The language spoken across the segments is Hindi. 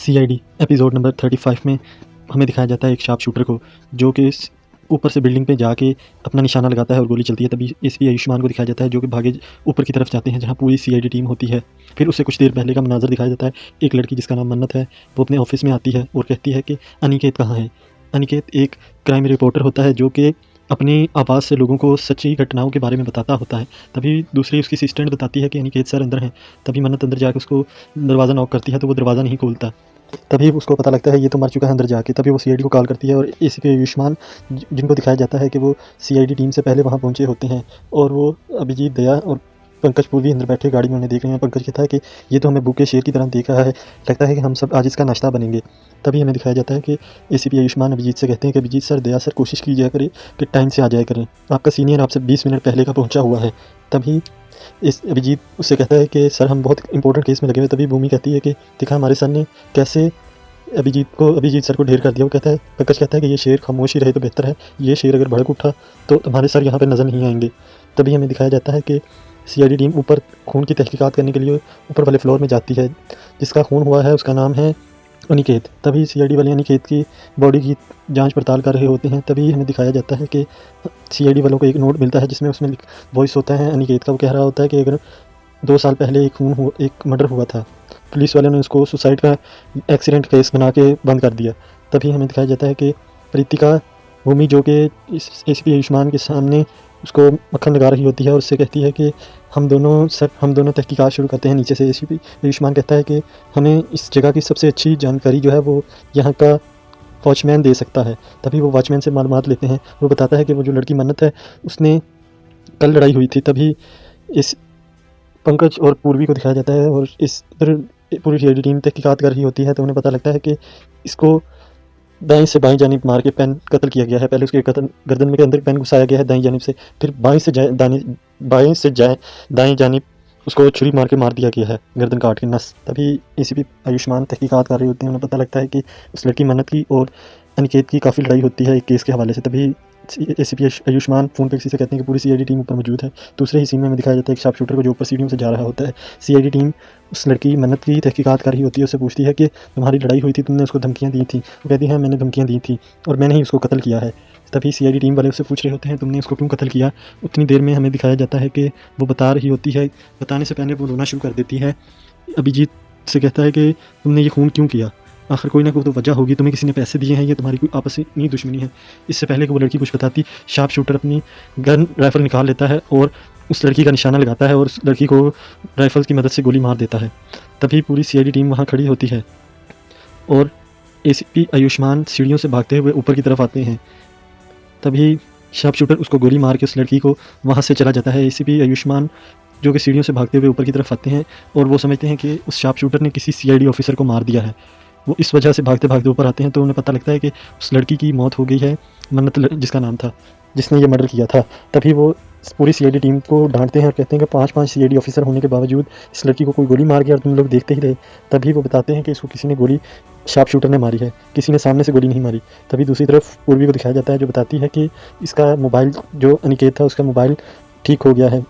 सीआईडी एपिसोड नंबर 35 में हमें दिखाया जाता है एक शार्प शूटर को जो कि ऊपर से बिल्डिंग पे जाके अपना निशाना लगाता है और गोली चलती है। तभी एसपी आयुष्मान को दिखाया जाता है जो कि भागे ऊपर की तरफ जाते हैं जहाँ पूरी सीआईडी टीम होती है। फिर उससे कुछ देर पहले का मनाजर दिखाया जाता है। एक लड़की जिसका नाम मन्नत है वो अपने ऑफिस में आती है और कहती है कि अनिकेत कहाँ है। अनिकेत एक क्राइम रिपोर्टर होता है जो कि अपनी आवाज़ से लोगों को सच्ची घटनाओं के बारे में बताता होता है। तभी दूसरी उसकी असिस्टेंट बताती है कि अनिकेत सर अंदर हैं। तभी मन्नत अंदर जाकर उसको दरवाज़ा नॉक करती है तो वो दरवाज़ा नहीं खोलता। तभी उसको पता लगता है ये तो मर चुका है अंदर जाके। तभी वो सीआईडी को कॉल करती है और इसी के आयुष्मान जिनको दिखाया जाता है कि वो सीआईडी टीम से पहले वहाँ पहुँचे होते हैं और वो अभिजीत, दया और पंकज पूर्वी अंदर बैठे गाड़ी में उन्हें देख रहे हैं। पंकज कहता है कि ये तो हमें भूखे शेर की तरह देख रहा है, लगता है कि हम सब आज इसका नाश्ता बनेंगे। तभी हमें दिखाया जाता है कि एसीपी आयुष्मान अभिजीत से कहते हैं कि अभिजीत सर, दया सर, कोशिश कीजिए करें कि टाइम से आ जाया करें, आपका सीनियर आपसे 20 मिनट पहले का पहुंचा हुआ है। तभी इस अभिजीत उससे कहता है कि सर हम बहुत इंपॉर्टेंट केस में लगे हुए। तभी भूमि कहती है कि देखा हमारे सर ने कैसे अभिजीत सर को ढेर कर दिया। वो कहता है, पंकज कहता है कि ये शेर खामोश ही रहे तो बेहतर है, ये शेर अगर भड़क उठा तो हमारे सर यहाँ पर नज़र नहीं आएंगे। तभी हमें दिखाया जाता है कि सीआईडी टीम ऊपर खून की तहकीकात करने के लिए ऊपर वाले फ्लोर में जाती है। जिसका खून हुआ है उसका नाम है अनिकेत। तभी सीआईडी वाले अनिकेत की बॉडी की जांच पड़ताल कर रहे होते हैं। तभी हमें दिखाया जाता है कि सीआईडी वालों को एक नोट मिलता है जिसमें उसमें वॉइस होता है अनिकेत का। वो कह रहा होता है कि अगर 2 साल पहले एक मर्डर हुआ था, पुलिस वालों ने उसको सुसाइड का एक्सीडेंट केस बना के बंद कर दिया। तभी हमें दिखाया जाता है कि प्रीतिका भूमि जो कि इस एसीपी आयुष्मान के सामने उसको मक्खन लगा रही होती है और उससे कहती है कि हम दोनों तहकीकात शुरू करते हैं नीचे से। एसीपी आयुष्मान कहता है कि हमें इस जगह की सबसे अच्छी जानकारी जो है वो यहाँ का वॉचमैन दे सकता है। तभी वो वॉचमैन से मालूमात लेते हैं। वो बताता है कि वो जो लड़की मन्नत है उसने कल लड़ाई हुई थी। तभी इस पंकज और पूर्वी को दिखाया जाता है और इस पूरी सीआईडी टीम तहकीकात कर रही होती है। तो उन्हें पता लगता है कि इसको दाएं से बाएं जानिब मार के पेन कत्ल किया गया है। पहले उसके गर्दन में के अंदर पेन घुसाया गया है दाएं जानिब से, फिर बाएं से दाएं जानिब उसको छुरी मार के मार दिया गया है, गर्दन काट के नस। तभी एसीपी आयुष्मान तहकीकात कर रहे होते हैं। उन्हें पता लगता है कि उस लड़की मन्नत की और अनिकेत की काफ़ी लड़ाई होती है एक केस के हवाले से। तभी एसीपी आयुष्मान फ़ोन पे किसी से कहते हैं कि पूरी सीआईडी टीम ऊपर मौजूद है। दूसरे ही सीन में हमें दिखाया जाता है एक शार्प शूटर को जो ऊपर सीढ़ियों से जा रहा होता है। सीआईडी टीम उस लड़की मन्नत की तहकीकात कर रही होती है। उससे पूछती है कि तुम्हारी लड़ाई हुई थी, तुमने उसको धमकियाँ दी थी। वो कहती है मैंने धमकियाँ दी थी और मैंने ही उसको कत्ल किया है। तभी सीआईडी टीम वाले उससे पूछ रहे होते हैं तुमने उसको क्यों कत्ल किया। उतनी देर में हमें दिखाया जाता है कि वो बता रही होती है। बताने से पहले वो रोना शुरू कर देती है। अभिजीत से कहता है कि तुमने ये खून क्यों किया, आखिर कोई ना कोई तो वजह होगी, तुम्हें किसी ने पैसे दिए हैं या तुम्हारी कोई आपसी दुश्मनी है। इससे पहले कि वो लड़की कुछ बताती, शार्प शूटर अपनी गन राइफल निकाल लेता है और उस लड़की का निशाना लगाता है और उस लड़की को राइफल की मदद से गोली मार देता है। तभी पूरी सीआईडी टीम वहाँ खड़ी होती है और एसीपी आयुष्मान सीढ़ियों से भागते हुए ऊपर की तरफ आते हैं। तभी शार्प शूटर उसको गोली मार के उस लड़की को वहाँ से चला जाता है। एसीपी आयुष्मान जो कि सीढ़ियों से भागते हुए ऊपर की तरफ आते हैं और वो समझते हैं कि उस शार्प शूटर ने किसी सीआईडी ऑफिसर को मार दिया है। वो इस वजह से भागते भागते ऊपर आते हैं तो उन्हें पता लगता है कि उस लड़की की मौत हो गई है, मन्नत जिसका नाम था, जिसने ये मर्डर किया था। तभी वो पूरी सीआईडी टीम को डांटते हैं और कहते हैं कि 5-5 सीआईडी ऑफिसर होने के बावजूद इस लड़की को कोई गोली मार गया और तुम लोग देखते ही रहे। तभी वो बताते हैं कि इसको किसी ने गोली शार्प शूटर ने मारी है, किसी ने सामने से गोली नहीं मारी। तभी दूसरी तरफ पूर्वी को दिखाया जाता है जो बताती है कि इसका मोबाइल, जो अनिकेत था उसका मोबाइल ठीक हो गया है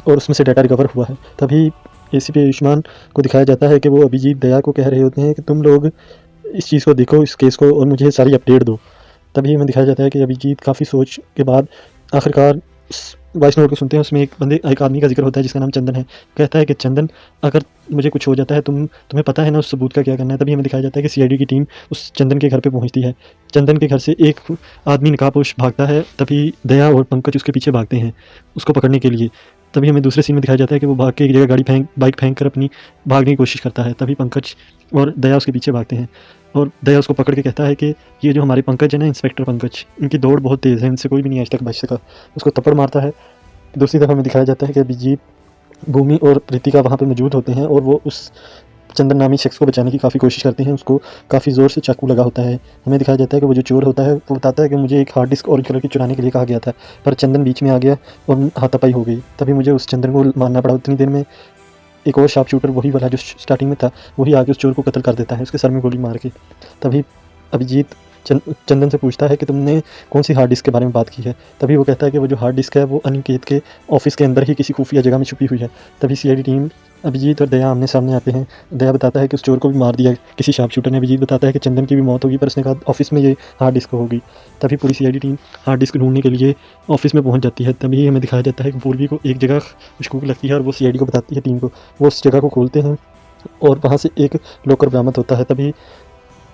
और उसमें से डाटा रिकवर हुआ है। तभी एसीपी आयुष्मान को दिखाया जाता है कि वो अभिजीत, दया को कह रहे होते हैं कि तुम लोग इस चीज़ को देखो, इस केस को, और मुझे सारी अपडेट दो। तभी हमें दिखाया जाता है कि अभिजीत काफ़ी सोच के बाद आखिरकार उस वॉइस नोट को सुनते हैं। उसमें एक आदमी का जिक्र होता है जिसका नाम चंदन है। कहता है कि चंदन, अगर मुझे कुछ हो जाता है तुम्हें पता है ना उस सबूत का क्या करना है। तभी हमें दिखाया जाता है कि सीआईडी की टीम उस चंदन के घर पे पहुंचती है। चंदन के घर से एक आदमी नकाबपोश भागता है। तभी दया और पंकज उसके पीछे भागते हैं उसको पकड़ने के लिए। तभी हमें दूसरे सीन में दिखाया जाता है कि वो भाग के एक जगह बाइक फेंक कर अपनी भागने की कोशिश करता है। तभी पंकज और दया उसके पीछे भागते हैं और दया उसको पकड़ के कहता है कि ये जो हमारे पंकज है ना, इंस्पेक्टर पंकज, इनकी दौड़ बहुत तेज़ है, इनसे कोई भी नहीं आज तक बच सका। उसको थप्पड़ मारता है। दूसरी तरफ हमें दिखाया जाता है कि अभिजीत, भूमि और प्रीतिका वहाँ पर मौजूद होते हैं और वो उस चंदन नामी शख्स को बचाने की काफ़ी कोशिश करते हैं। उसको काफ़ी ज़ोर से चाकू लगा होता है। हमें दिखाया जाता है कि वो जो चोर होता है वो बताता है कि मुझे एक हार्ड डिस्क ऑरेंज कलर की चुराने के लिए कहा गया था, पर चंदन बीच में आ गया और हाथापाई हो गई। तभी मुझे उस चंदन को मारना पड़ा। उतनी देर में एक और शार्प शूटर, वही वाला जो स्टार्टिंग में था, वही आके उस चोर को कत्ल कर देता है उसके सर में गोली मार के। तभी अभिजीत चंदन से पूछता है कि तुमने कौन सी हार्ड डिस्क के बारे में बात की है। तभी वो कहता है कि वो जो हार्ड डिस्क है वो अनिकेत के ऑफिस के अंदर ही किसी खुफिया जगह में छुपी हुई है। तभी सीआईडी टीम अभिजीत और दया आमने सामने आते हैं। दया बताता है कि उस चोर को भी मार दिया किसी शार्प शूटर ने। अभिजीत बताता है कि चंदन की भी मौत होगी, पर उसने कहा ऑफिस में ये हार्ड डिस्क होगी। तभी पूरी सीआईडी टीम हार्ड डिस्क ढूंढने के लिए ऑफिस में पहुंच जाती है। तभी हमें दिखाया जाता है कि पूर्वी को एक जगह मशकूक लगती है और वो सीआईडी को बताती है टीम को। वो उस जगह को खोलते हैं और वहाँ से एक लॉकर बरामद होता है। तभी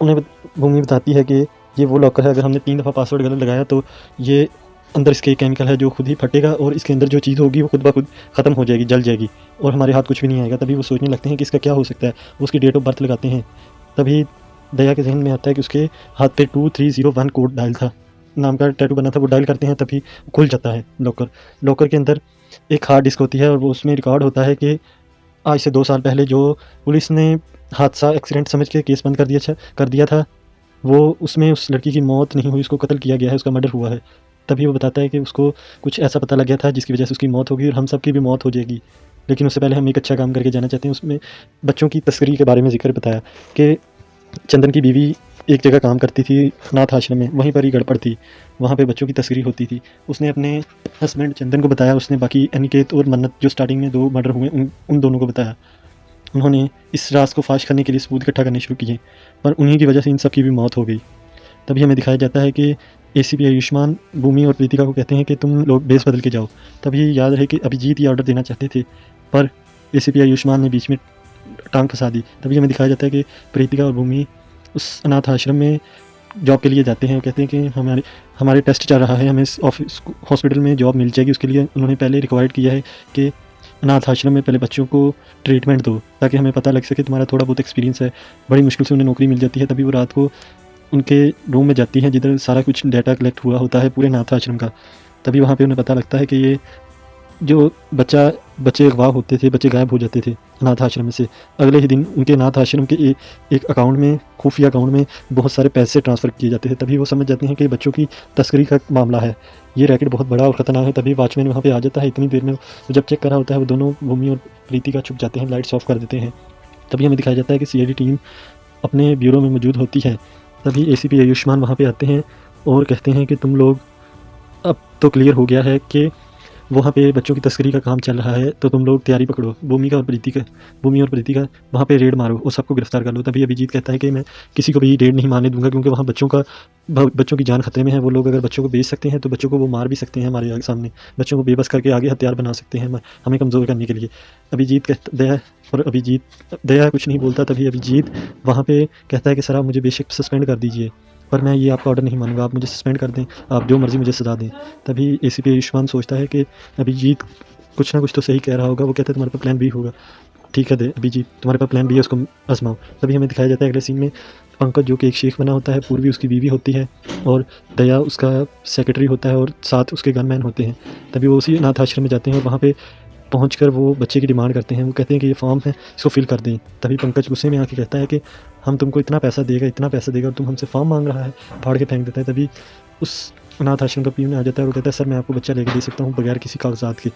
उन्हें भूमि बताती है कि ये वो लॉकर है, अगर हमने 3 दफ़ा पासवर्ड गलत लगाया तो ये अंदर इसके एक केमिकल है जो खुद ही फटेगा और इसके अंदर जो चीज़ होगी वो खुद ब खुद ख़त्म हो जाएगी, जल जाएगी और हमारे हाथ कुछ भी नहीं आएगा। तभी वो सोचने लगते हैं कि इसका क्या हो सकता है। वो उसकी डेट ऑफ बर्थ लगाते हैं। तभी दया के जहन में आता है कि उसके हाथ पे 2301 कोड डायल था, नाम का टैटू बना था। वो डायल करते हैं तभी खुल जाता है लॉकर। लॉकर के अंदर एक हार्ड डिस्क होती है और वो उसमें रिकॉर्ड होता है कि आज से 2 साल पहले जो पुलिस ने हादसा एक्सीडेंट समझ के केस बंद कर दिया था, वो उसमें उस लड़की की मौत नहीं हुई, उसको कत्ल किया गया है, उसका मर्डर हुआ है। तभी वो बताता है कि उसको कुछ ऐसा पता लग गया था जिसकी वजह से उसकी मौत होगी और हम सबकी भी मौत हो जाएगी, लेकिन उससे पहले हम एक अच्छा काम करके जाना चाहते हैं। उसमें बच्चों की तस्करी के बारे में जिक्र बताया कि चंदन की बीवी एक जगह काम करती थी अनाथ आश्रम में, वहीं पर ही गड़बड़ थी, वहाँ पे बच्चों की तस्करी होती थी। उसने अपने हस्बैंड चंदन को बताया, उसने बाकी अनिकेत और मन्नत जो स्टार्टिंग में 2 मर्डर हुए उन दोनों को बताया। उन्होंने इस राज को फाश करने के लिए सबूत इकट्ठा करने शुरू किए, पर उन्हीं की वजह से इन सब की भी मौत हो गई। तभी हमें दिखाया जाता है कि एसीपी आयुष्मान भूमि और प्रीतिका को कहते हैं कि तुम लोग बेस बदल के जाओ। तभी याद रहे कि अभिजीत ये ऑर्डर देना चाहते थे, पर एसीपी आयुष्मान ने बीच में टांग फंसा दी। तभी हमें दिखाया जाता है कि प्रीतिका और भूमि उस अनाथ आश्रम में जॉब के लिए जाते हैं और कहते हैं कि हमारे टेस्ट चल रहा है, हमें इस ऑफिस हॉस्पिटल में जॉब मिल जाएगी। उसके लिए उन्होंने पहले रिक्वायर्ड किया है कि अनाथ आश्रम में पहले बच्चों को ट्रीटमेंट दो ताकि हमें पता लग सके तुम्हारा थोड़ा बहुत एक्सपीरियंस है। बड़ी मुश्किल से उन्हें नौकरी मिल जाती है। तभी वो रात को उनके रूम में जाती हैं जिधर सारा कुछ डाटा कलेक्ट हुआ होता है पूरे अनाथ आश्रम का। तभी वहाँ पे उन्हें पता लगता है कि ये जो बच्चे अगवा होते थे, बच्चे गायब हो जाते थे अनाथ आश्रम में से, अगले ही दिन उनके अनाथ आश्रम के एक अकाउंट में, खुफिया अकाउंट में बहुत सारे पैसे ट्रांसफ़र किए जाते हैं। तभी वो समझ जाते हैं कि बच्चों की तस्करी का मामला है, ये रैकेट बहुत बड़ा और ख़तरनाक है। तभी वॉचमैन वहाँ पे आ जाता है। इतनी देर में वो जब चेक कर रहा होता है, वो दोनों भूमि और प्रीति का छुप जाते हैं, लाइट्स ऑफ कर देते हैं। तभी हमें दिखाया जाता है कि सीआईडी टीम अपने ब्यूरो में मौजूद होती है। तभी एसीपी आयुष्मान वहाँ पे आते हैं और कहते हैं कि तुम लोग, अब तो क्लियर हो गया है कि वहाँ पे बच्चों की तस्करी का काम चल रहा है, तो तुम लोग तैयारी पकड़ो, भूमि और प्रीति का वहाँ पे रेड मारो और सबको गिरफ्तार कर लो। तभी अभिजीत कहता है कि मैं किसी को भी रेड नहीं मारने दूंगा, क्योंकि वहाँ बच्चों की जान खतरे में है। वो लोग अगर बच्चों को बेच सकते हैं तो बच्चों को वो मार भी सकते हैं हमारे सामने, बच्चों को बेबस करके आगे हथियार बना सकते हैं हमें कमज़ोर करने के लिए। दया कुछ नहीं बोलता। तभी अभिजीत वहाँ पे कहता है कि सर आप मुझे बेशक सस्पेंड कर दीजिए, पर मैं ये आपका ऑर्डर नहीं मानूंगा, आप मुझे सस्पेंड कर दें, आप जो मर्ज़ी मुझे सज़ा दें। तभी एसीपी आयुष्मान सोचता है कि अभिजीत कुछ ना कुछ तो सही कह रहा होगा। वो कहता है तुम्हारे पास प्लान बी होगा। ठीक है अभिजीत, तुम्हारे पास प्लान बी है, उसको आजमाओ। तभी हमें दिखाया जाता है अगले सीन में पंकज जो कि एक शेख बना होता है, पूर्वी उसकी बीवी होती है और दया उसका सेक्रेटरी होता है और साथ उसके गनमैन होते हैं। तभी वो उसी अनाथ आश्रम में जाते हैं और वहाँ पे पहुंचकर वो बच्चे की डिमांड करते हैं। वो कहते हैं कि ये फॉर्म है, इसको फिल कर दें। तभी पंकज गुस्से में आके कहता है कि हम तुमको इतना पैसा देगा और तुम हमसे फॉर्म मांग रहा है, फाड़ के फेंक देता है। तभी उस अनाथ आश्रम का पीएन आ जाता है और कहता है सर मैं आपको बच्चा लेके दे सकता हूँ बगैर किसी कागजात के।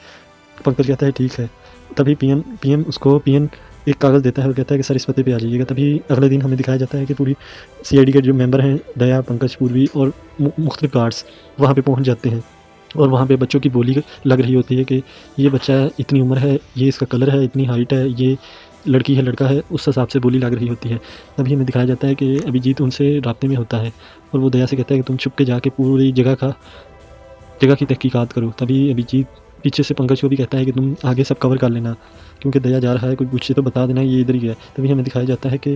पंकज कहता है ठीक है। तभी पीएन एक कागज़ देता है और कहता है कि सर इस पते पे आ जाइएगा। तभी अगले दिन हमें दिखाया जाता है कि पूरी सीआईडी के जो मेंबर हैं, दया, पंकज, पूर्वी और मुख्तलिफ गार्ड्स वहाँ पे पहुँच जाते हैं और वहाँ पे बच्चों की बोली लग रही होती है कि ये बच्चा इतनी उम्र है, ये इसका कलर है, इतनी हाइट है, ये लड़की है, लड़का है, उस हिसाब से बोली लग रही होती है। तभी हमें दिखाया जाता है कि अभिजीत उनसे राब्ते में होता है और वो दया से कहता है कि तुम छुप के जाके पूरी जगह की तहकीकात करो। तभी अभिजीत पीछे से पंकज को भी कहता है कि तुम आगे सब कवर कर लेना, क्योंकि दया जा रहा है, कोई पूछे तो बता देना ये इधर ही है। तभी हमें दिखाया जाता है कि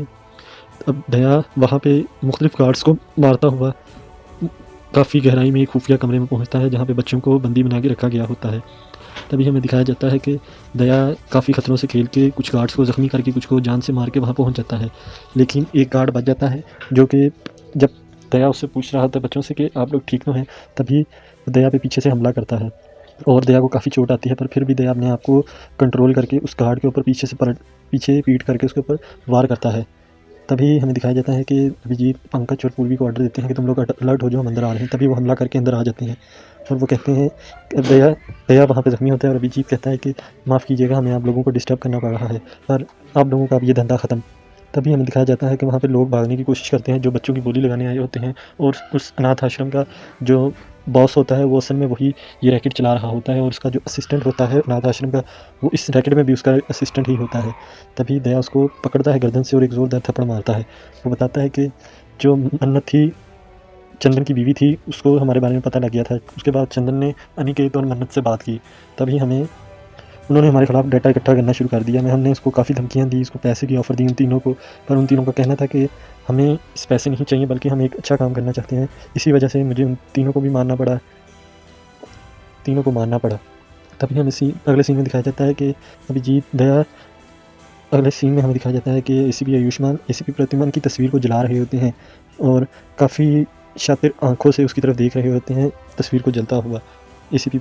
अब दया वहाँ पे मुख्तलिफ गार्ड्स को मारता हुआ काफ़ी गहराई में एक खुफिया कमरे में पहुँचता है जहाँ पे बच्चों को बंदी बना के रखा गया होता है। तभी हमें दिखाया जाता है कि दया काफ़ी खतरों से खेल के कुछ गार्ड्स को ज़ख्मी करके, कुछ को जान से मार के वहाँ पहुँच जाता है, लेकिन एक गार्ड बच जाता है जो कि जब दया उससे पूछ रहा था बच्चों से कि आप लोग ठीक तो हैं, तभी दया पे पीछे से हमला करता है और दया को काफ़ी चोट आती है, पर फिर भी दया अपने आप को कंट्रोल करके उस गार्ड के ऊपर पीछे पीट करके उसके ऊपर वार करता है। तभी हमें दिखाया जाता है कि अभिजीत पंकज और पूर्वी को ऑर्डर देते हैं कि तुम लोग अलर्ट हो जाओ, हम अंदर आ रहे हैं। तभी वो हमला करके अंदर आ जाते हैं और वो कहते हैं, दया वहाँ पे ज़ख्मी होता है और अभिजीत कहता है कि माफ़ कीजिएगा, हमें आप लोगों को डिस्टर्ब करना पड़ रहा है, पर आप लोगों का अब ये धंधा ख़त्म। तभी हमें दिखाया जाता है कि वहाँ पे लोग भागने की कोशिश करते हैं जो बच्चों की गोली लगाने आए होते हैं, और उस अनाथ आश्रम का जो बॉस होता है वो असल में वही ये रैकेट चला रहा होता है, और उसका जो असिस्टेंट होता है अनाथ आश्रम का, वो इस रैकेट में भी उसका असिस्टेंट ही होता है। तभी दया उसको पकड़ता है गर्दन से और एक ज़ोरदार थप्पड़ मारता है। वो बताता है कि जो मन्नत थी, चंदन की बीवी थी, उसको हमारे बारे में पता लग गया था। उसके बाद चंदन ने अनिकेत और मन्नत से बात की, तभी उन्होंने हमारे खिलाफ डाटा इकट्ठा करना शुरू कर दिया। हमने उसको काफ़ी धमकियाँ दी, उसको पैसे की ऑफ़र दी उन तीनों को, पर उन तीनों का कहना था कि हमें इस पैसे नहीं चाहिए, बल्कि हम एक अच्छा काम करना चाहते हैं। इसी वजह से मुझे उन तीनों को भी मारना पड़ा, तीनों को मारना पड़ा। तभी हमें अगले सीन में दिखाया जाता है कि अभिजीत, दया, अगले सीन में हमें दिखाया जाता है कि एसीपी आयुष्मान एसीपी प्रतिमान की तस्वीर को जला रहे होते हैं, और काफ़ी शातिर आँखों से उसकी तरफ देख रहे होते हैं, तस्वीर को जलता हुआ। एसीपी